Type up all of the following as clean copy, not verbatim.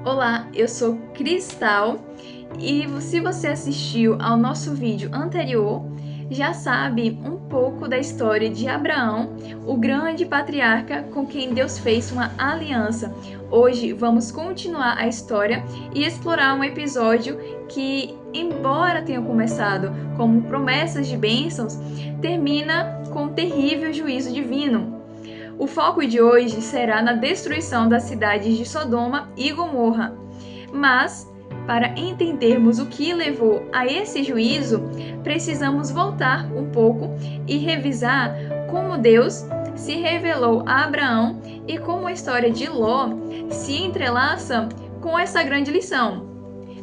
Olá, eu sou Cristal e se você assistiu ao nosso vídeo anterior, já sabe um pouco da história de Abraão, o grande patriarca com quem Deus fez uma aliança. Hoje vamos continuar a história e explorar um episódio que, embora tenha começado como promessas de bênçãos, termina com um terrível juízo divino. O foco de hoje será na destruição das cidades de Sodoma e Gomorra. Mas, para entendermos o que levou a esse juízo, precisamos voltar um pouco e revisar como Deus se revelou a Abraão e como a história de Ló se entrelaça com essa grande lição.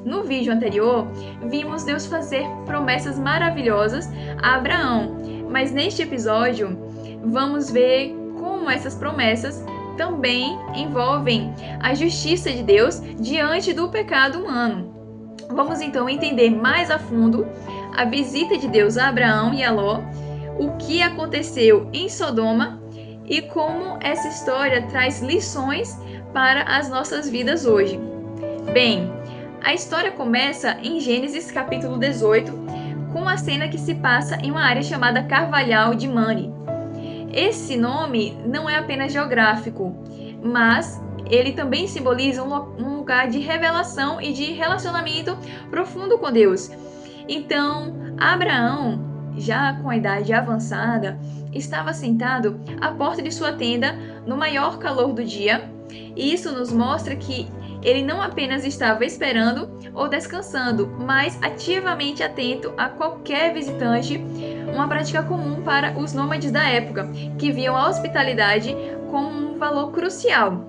No vídeo anterior, vimos Deus fazer promessas maravilhosas a Abraão, mas neste episódio vamos ver como essas promessas também envolvem a justiça de Deus diante do pecado humano. Vamos então entender mais a fundo a visita de Deus a Abraão e a Ló, o que aconteceu em Sodoma e como essa história traz lições para as nossas vidas hoje. Bem, a história começa em Gênesis capítulo 18, com a cena que se passa em uma área chamada Carvalhal de Mamre. Esse nome não é apenas geográfico, mas ele também simboliza um lugar de revelação e de relacionamento profundo com Deus. Então, Abraão, já com a idade avançada, estava sentado à porta de sua tenda no maior calor do dia, e isso nos mostra que ele não apenas estava esperando ou descansando, mas ativamente atento a qualquer visitante, uma prática comum para os nômades da época, que viam a hospitalidade como um valor crucial.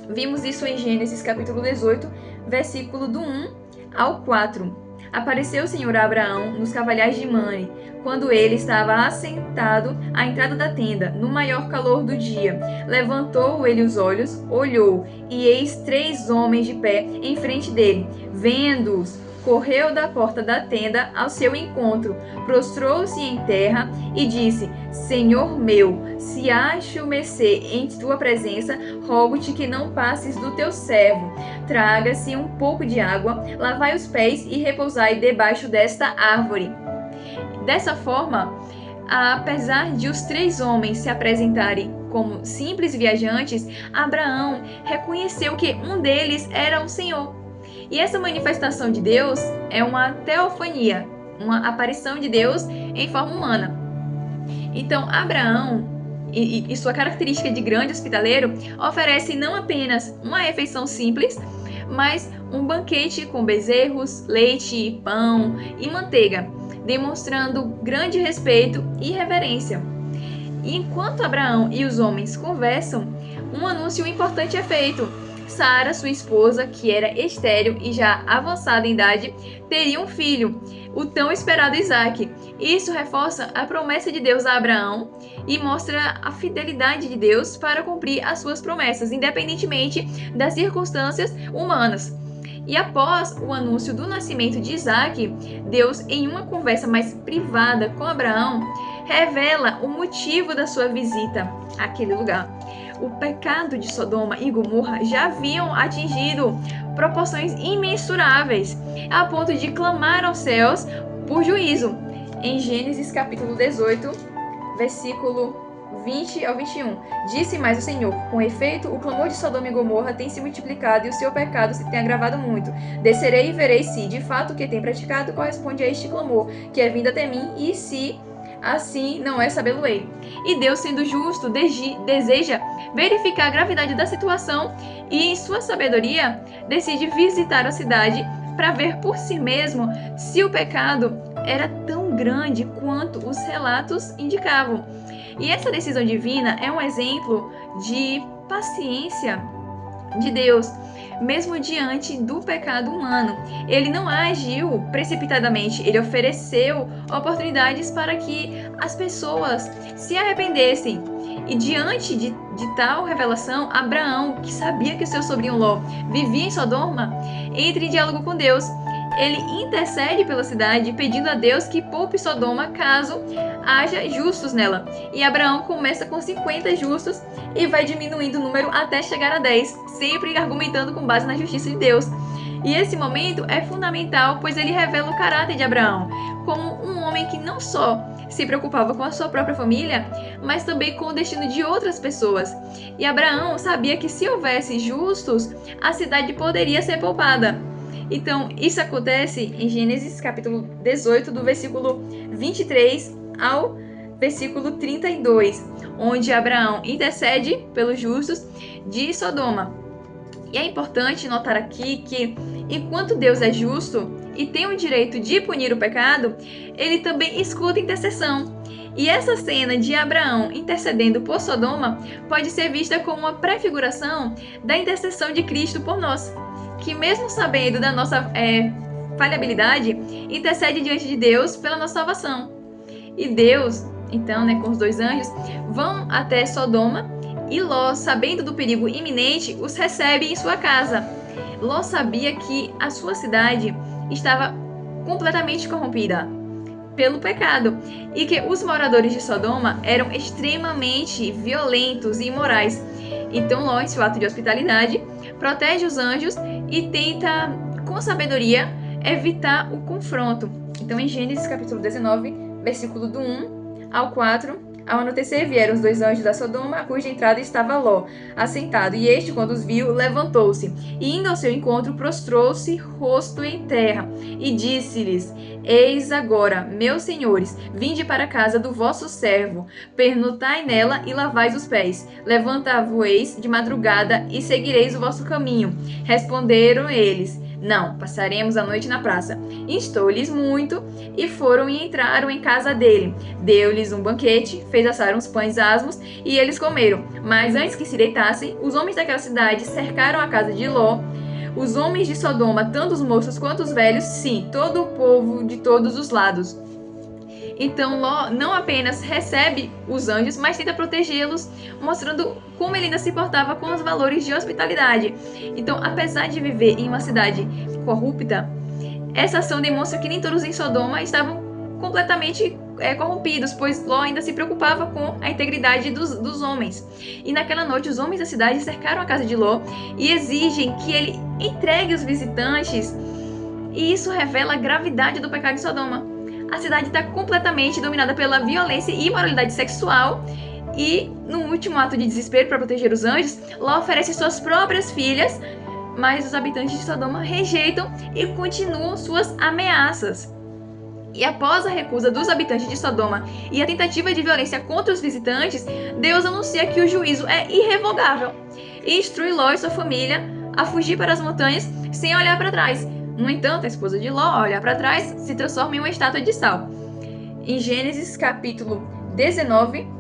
Vimos isso em Gênesis capítulo 18, versículo do 1 ao 4. Apareceu o Senhor a Abraão nos carvalhais de Mamre, quando ele estava assentado à entrada da tenda, no maior calor do dia. Levantou ele os olhos, olhou, e eis 3 homens de pé em frente dele. Vendo-os, correu da porta da tenda ao seu encontro, prostrou-se em terra e disse: Senhor meu, se acho mercê em tua presença, rogo-te que não passes do teu servo. Traga-se um pouco de água, lavai os pés e repousai debaixo desta árvore. Dessa forma, apesar de os 3 homens se apresentarem como simples viajantes, Abraão reconheceu que um deles era o Senhor. E essa manifestação de Deus é uma teofania, uma aparição de Deus em forma humana. Então, Abraão e sua característica de grande hospitaleiro oferece não apenas uma refeição simples, mas um banquete com bezerros, leite, pão e manteiga, demonstrando grande respeito e reverência. E enquanto Abraão e os homens conversam, um anúncio importante é feito. Sara, sua esposa, que era estéril e já avançada em idade, teria um filho, o tão esperado Isaque. Isso reforça a promessa de Deus a Abraão e mostra a fidelidade de Deus para cumprir as suas promessas, independentemente das circunstâncias humanas. E após o anúncio do nascimento de Isaque, Deus, em uma conversa mais privada com Abraão, revela o motivo da sua visita àquele lugar. O pecado de Sodoma e Gomorra já haviam atingido proporções imensuráveis, a ponto de clamar aos céus por juízo. Em Gênesis capítulo 18, versículo 20 ao 21. Disse mais o Senhor: com efeito, o clamor de Sodoma e Gomorra tem se multiplicado e o seu pecado se tem agravado muito. Descerei e verei se, de fato, o que tem praticado corresponde a este clamor, que é vindo até mim, e se assim não é, sabê-lo-ei. E Deus, sendo justo, deseja verificar a gravidade da situação e, em sua sabedoria, decide visitar a cidade para ver por si mesmo se o pecado era tão grande quanto os relatos indicavam. E essa decisão divina é um exemplo de paciência de Deus, mesmo diante do pecado humano. Ele não agiu precipitadamente, ele ofereceu oportunidades para que as pessoas se arrependessem. E diante de tal revelação, Abraão, que sabia que o seu sobrinho Ló vivia em Sodoma, entra em diálogo com Deus. ele intercede pela cidade, pedindo a Deus que poupe Sodoma caso haja justos nela. E Abraão começa com 50 justos e vai diminuindo o número até chegar a 10, sempre argumentando com base na justiça de Deus. E esse momento é fundamental, pois ele revela o caráter de Abraão como um homem que não só se preocupava com a sua própria família, mas também com o destino de outras pessoas. E Abraão sabia que se houvesse justos, a cidade poderia ser poupada. Então, isso acontece em Gênesis capítulo 18, do versículo 23 ao versículo 32, onde Abraão intercede pelos justos de Sodoma. E é importante notar aqui que, enquanto Deus é justo e tem o direito de punir o pecado, ele também escuta intercessão. E essa cena de Abraão intercedendo por Sodoma pode ser vista como uma prefiguração da intercessão de Cristo por nós, que mesmo sabendo da nossa falhabilidade, intercede diante de Deus pela nossa salvação. E Deus, então, com os 2 anjos, vão até Sodoma e Ló, sabendo do perigo iminente, os recebe em sua casa. Ló sabia que a sua cidade estava completamente corrompida pelo pecado e que os moradores de Sodoma eram extremamente violentos e imorais. Então Ló, em seu ato de hospitalidade, protege os anjos e tenta, com sabedoria, evitar o confronto. Então, em Gênesis capítulo 19, versículo do 1 ao 4, ao anoitecer vieram os 2 anjos da Sodoma, a cuja entrada estava Ló, assentado, e este, quando os viu, levantou-se, e indo ao seu encontro, prostrou-se rosto em terra, e disse-lhes: Eis agora, meus senhores, vinde para a casa do vosso servo, pernotai nela e lavais os pés. Levantavo-eis de madrugada e seguireis o vosso caminho. Responderam eles: Não, passaremos a noite na praça. Instou-lhes muito, e foram e entraram em casa dele. Deu-lhes um banquete, fez assar uns pães asmos, e eles comeram. Mas antes que se deitassem, os homens daquela cidade cercaram a casa de Ló. Os homens de Sodoma, tanto os moços quanto os velhos, sim, todo o povo de todos os lados. Então Ló não apenas recebe os anjos, mas tenta protegê-los, mostrando como ele ainda se portava com os valores de hospitalidade. Então, apesar de viver em uma cidade corrupta, essa ação demonstra que nem todos em Sodoma estavam completamente corrompidos, pois Ló ainda se preocupava com a integridade dos homens. E naquela noite, os homens da cidade cercaram a casa de Ló e exigem que ele entregue os visitantes. E isso revela a gravidade do pecado de Sodoma. A cidade está completamente dominada pela violência e imoralidade sexual. E, no último ato de desespero para proteger os anjos, Ló oferece suas próprias filhas, mas os habitantes de Sodoma rejeitam e continuam suas ameaças. E após a recusa dos habitantes de Sodoma e a tentativa de violência contra os visitantes, Deus anuncia que o juízo é irrevogável e instrui Ló e sua família a fugir para as montanhas sem olhar para trás. No entanto, a esposa de Ló, ao olhar para trás, se transforma em uma estátua de sal. Em Gênesis capítulo 19,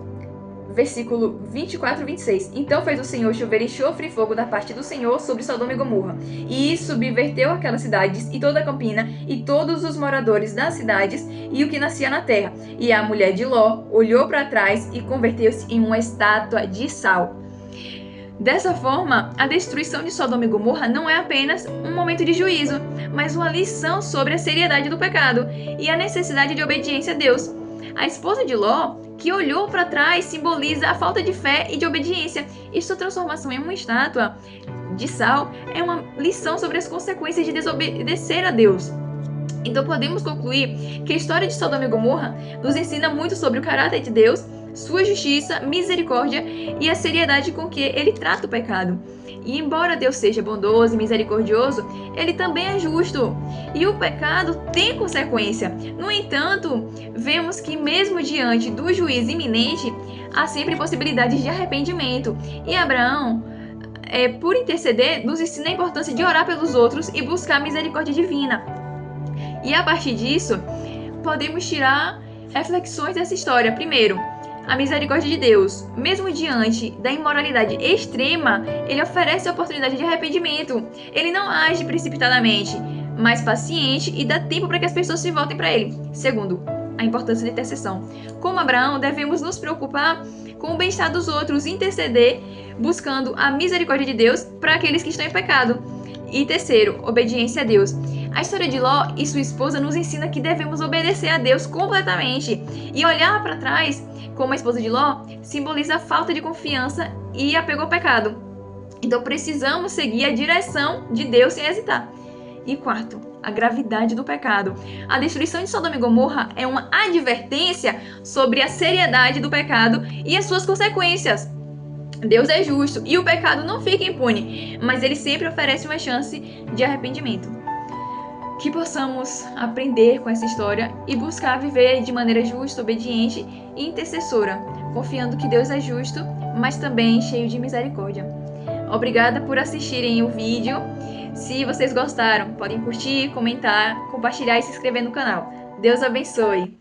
versículo 24 e 26. Então fez o Senhor chover enxofre e fogo da parte do Senhor sobre Sodoma e Gomorra, e subverteu aquelas cidades e toda a campina e todos os moradores das cidades e o que nascia na terra. E a mulher de Ló olhou para trás e converteu-se em uma estátua de sal. Dessa forma, a destruição de Sodoma e Gomorra não é apenas um momento de juízo, mas uma lição sobre a seriedade do pecado e a necessidade de obediência a Deus. A esposa de Ló, que olhou para trás, simboliza a falta de fé e de obediência, e sua transformação em uma estátua de sal é uma lição sobre as consequências de desobedecer a Deus. Então podemos concluir que a história de Sodoma e Gomorra nos ensina muito sobre o caráter de Deus, sua justiça, misericórdia e a seriedade com que ele trata o pecado. E embora Deus seja bondoso e misericordioso, ele também é justo. E o pecado tem consequência. No entanto, vemos que mesmo diante do juízo iminente, há sempre possibilidades de arrependimento. E Abraão, por interceder, nos ensina a importância de orar pelos outros e buscar a misericórdia divina. E a partir disso, podemos tirar reflexões dessa história. Primeiro, a misericórdia de Deus, mesmo diante da imoralidade extrema, ele oferece a oportunidade de arrependimento. Ele não age precipitadamente, mas paciente e dá tempo para que as pessoas se voltem para ele. Segundo, a importância da intercessão. Como Abraão, devemos nos preocupar com o bem-estar dos outros, interceder, buscando a misericórdia de Deus para aqueles que estão em pecado. E terceiro, obediência a Deus. A história de Ló e sua esposa nos ensina que devemos obedecer a Deus completamente. E olhar para trás, como a esposa de Ló, simboliza a falta de confiança e apego ao pecado. Então precisamos seguir a direção de Deus sem hesitar. E quarto, a gravidade do pecado. A destruição de Sodoma e Gomorra é uma advertência sobre a seriedade do pecado e as suas consequências. Deus é justo e o pecado não fica impune, mas ele sempre oferece uma chance de arrependimento. Que possamos aprender com essa história e buscar viver de maneira justa, obediente e intercessora, confiando que Deus é justo, mas também cheio de misericórdia. Obrigada por assistirem o vídeo. Se vocês gostaram, podem curtir, comentar, compartilhar e se inscrever no canal. Deus abençoe!